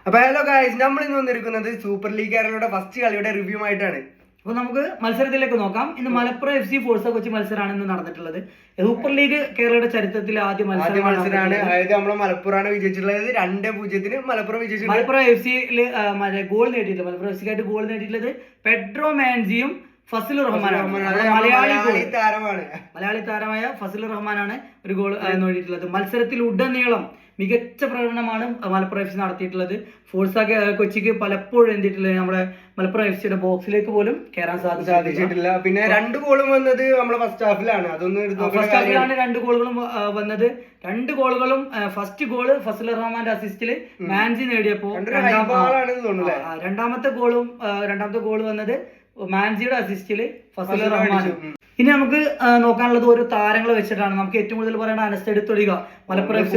അപ്പൊ hello guys, നമ്മൾ ഇന്ന് വന്നിരിക്കുന്നത് സൂപ്പർ ലീഗ് കേരളയുടെ ഫസ്റ്റ് കളിയുടെ റിവ്യൂ ആയിട്ടാണ്. അപ്പൊ നമുക്ക് മത്സരത്തിലേക്ക് നോക്കാം. ഇന്ന് മലപ്പുറം FC ഫോഴ്സ കൊച്ചി മത്സരമാണ് ഇന്ന് നടന്നിട്ടുള്ളത്. സൂപ്പർ ലീഗ് കേരളയുടെ ചരിത്രത്തിലെ ആദ്യ മത്സരമാണ്. അതായത് നമ്മളെ മലപ്പുറമാണ് വിജയിച്ചിട്ടുള്ളത്. 2-0 മലപ്പുറം വിജയിച്ചു. മലപ്പുറം FC ഗോൾ നേടിയിട്ടുള്ളത്, മലപ്പുറം FC ആയിട്ട് ഗോൾ നേടിയിട്ടുള്ളത് പെഡ്രോ മാൻസിയും ഫസിൽ റഹ്മാനാണ്. മലയാളി താരമായ ഫസിൽ റഹ്മാനാണ് ഒരു ഗോൾ നേടിയിട്ടുള്ളത്. മത്സരത്തിൽ ഉടനീളം മികച്ച പ്രകടനമാണ് മലപ്പുറം FC നടത്തിയിട്ടുള്ളത്. ഫോഴ്സ കൊച്ചിക്ക് പലപ്പോഴും എന്തിട്ടുള്ളത് നമ്മുടെ മലപ്പുറം FC ബോക്സിലേക്ക് പോലും കയറാൻ സാധിച്ചിട്ടില്ല. പിന്നെ 2 ഗോളും വന്നത് നമ്മുടെ ഫസ്റ്റ് ഹാഫിലാണ്. ഫസ്റ്റ് ഹാഫിലാണ് 2 ഗോളുകളും വന്നത്. 2 ഗോളുകളും ഫസ്റ്റ് ഗോള് ഫസിൽ റഹ്മാന്റെ അസിസ്റ്റില് മാൻസി നേടിയപ്പോ രണ്ടാമത്തെ ഗോൾ വന്നത് മാൻസിയുടെ അസിസ്റ്റില് ഫസിൽ റഹ്മാൻ. ഇനി നമുക്ക് നോക്കാനുള്ളത് ഓരോ താരങ്ങൾ വെച്ചിട്ടാണ്. നമുക്ക് ഏറ്റവും കൂടുതൽ പറയുന്നത് Anas Edathodika, Malappuram FC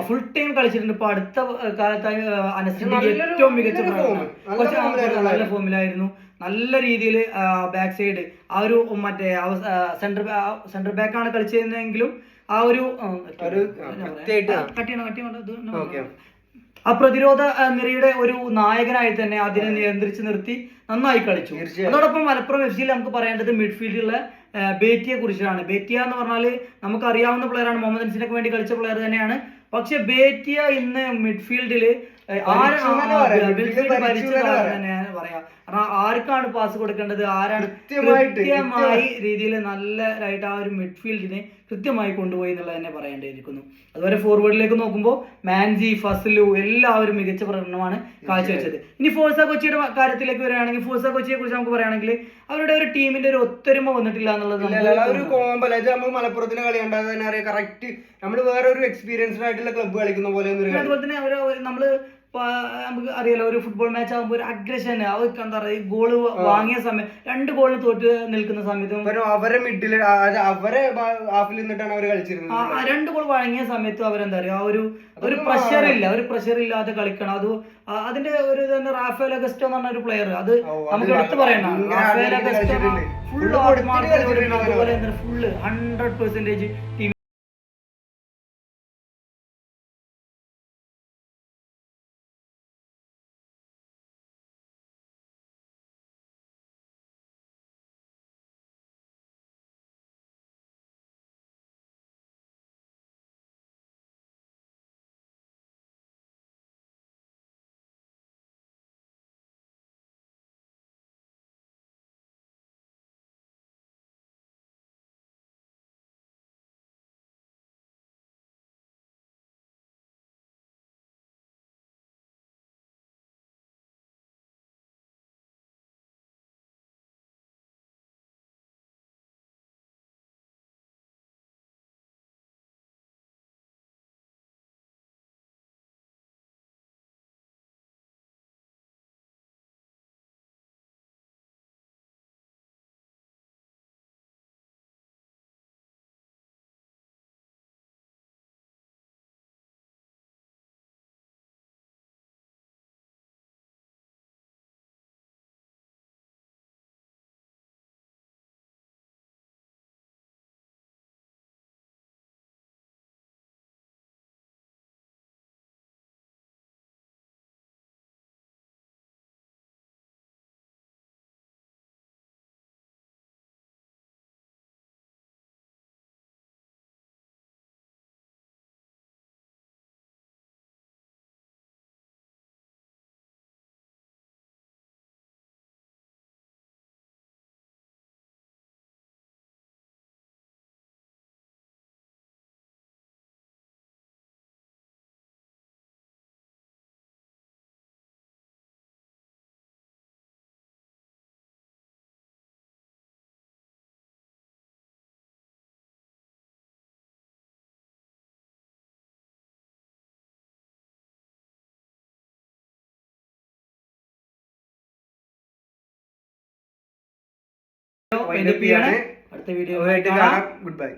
full time കളിച്ചിട്ടുണ്ട്. ഇപ്പൊ അടുത്ത കാലത്തായി അനസിന്റെ ഏറ്റവും മികച്ച നല്ല ഫോമിലായിരുന്നു. നല്ല രീതിയിൽ ബാക്ക് സൈഡ് ആ ഒരു മറ്റേ സെന്റർ ബാക്ക് ആണ് കളിച്ചിരുന്നെങ്കിലും ആ ഒരു ആ പ്രതിരോധ നിരയുടെ ഒരു നായകനായി തന്നെ അതിനെ നിയന്ത്രിച്ച് നിർത്തി നന്നായി കളിച്ചു. അതോടൊപ്പം മലപ്പുറം FC നമുക്ക് പറയേണ്ടത് മിഡ്ഫീൽഡിലുള്ള ബേറ്റിയെ കുറിച്ചാണ്. ബേറ്റിയ എന്ന് പറഞ്ഞാൽ നമുക്ക് അറിയാവുന്ന പ്ലെയറാണ്, മുഹമ്മദ് അൻസിനൊക്കെ വേണ്ടി കളിച്ച പ്ലെയർ തന്നെയാണ്. പക്ഷെ ബേറ്റിയ ഇന്ന് മിഡ്ഫീൽഡില് പറയാം. കാരണം ആർക്കാണ് പാസ് കൊടുക്കേണ്ടത്, ആരാണ് കൃത്യമായി രീതിയിൽ നല്ലതായിട്ട് ആ ഒരു മിഡ്ഫീൽഡിനെ കൃത്യമായി കൊണ്ടുപോയി എന്നുള്ളത് തന്നെ പറയേണ്ടിയിരിക്കുന്നു. അതുപോലെ ഫോർവേഡിലേക്ക് നോക്കുമ്പോൾ മാൻസി, ഫസലു എല്ലാവരും മികച്ച പ്രകടനമാണ് കാഴ്ചവെച്ചത്. ഇനി ഫോഴ്സ കൊച്ചിയുടെ കാര്യത്തിലേക്ക് വരികയാണെങ്കിൽ ഫോഴ്സ കൊച്ചിയെ കുറിച്ച് നമുക്ക് പറയുകയാണെങ്കിൽ അവരുടെ ഒരു ടീമിന്റെ ഒരു ഒത്തൊരുമ വന്നിട്ടില്ല എന്നുള്ളത് മലപ്പുറത്തിന്റെ കളി കണ്ടാൽ തന്നെ അറിയാം. കറക്റ്റ് നമ്മൾ വേറെ ഒരു എക്സ്പീരിയൻസ്ഡ് ആയിട്ടുള്ള ക്ലബ്ബ് കളിക്കുന്ന പോലെ. അതുപോലെ തന്നെ നമ്മള് നമുക്ക് അറിയാലോ, ഒരു ഫുട്ബോൾ മാച്ച് ആകുമ്പോൾ ഒരു അഗ്രഷൻ അവർക്ക് എന്താ പറയുക, ഗോള് വാങ്ങിയ സമയം 2 ഗോളിന് തോറ്റ് നിൽക്കുന്ന സമയത്തും അവരെ മിഡിൽ അവരെ ഹാഫിൽ നിന്നിട്ടാണ് അവർ കളിച്ചിരുന്നത്. 2 ഗോൾ വഴങ്ങിയ സമയത്തും അവരെന്താ പറയുക, ഒരു പ്രഷർ ഇല്ലാതെ കളിക്കണം. അതിന്റെ ഒരു റാഫേൽ അഗസ്റ്റോ എന്ന് പറഞ്ഞ ഒരു പ്ലെയർ, അത് നമുക്ക് എടുത്തു പറയണം. റാഫേൽ അഗസ്റ്റോ ഫുള്ള് 100% ടീം അടുത്ത വീഡിയോ. Good bye.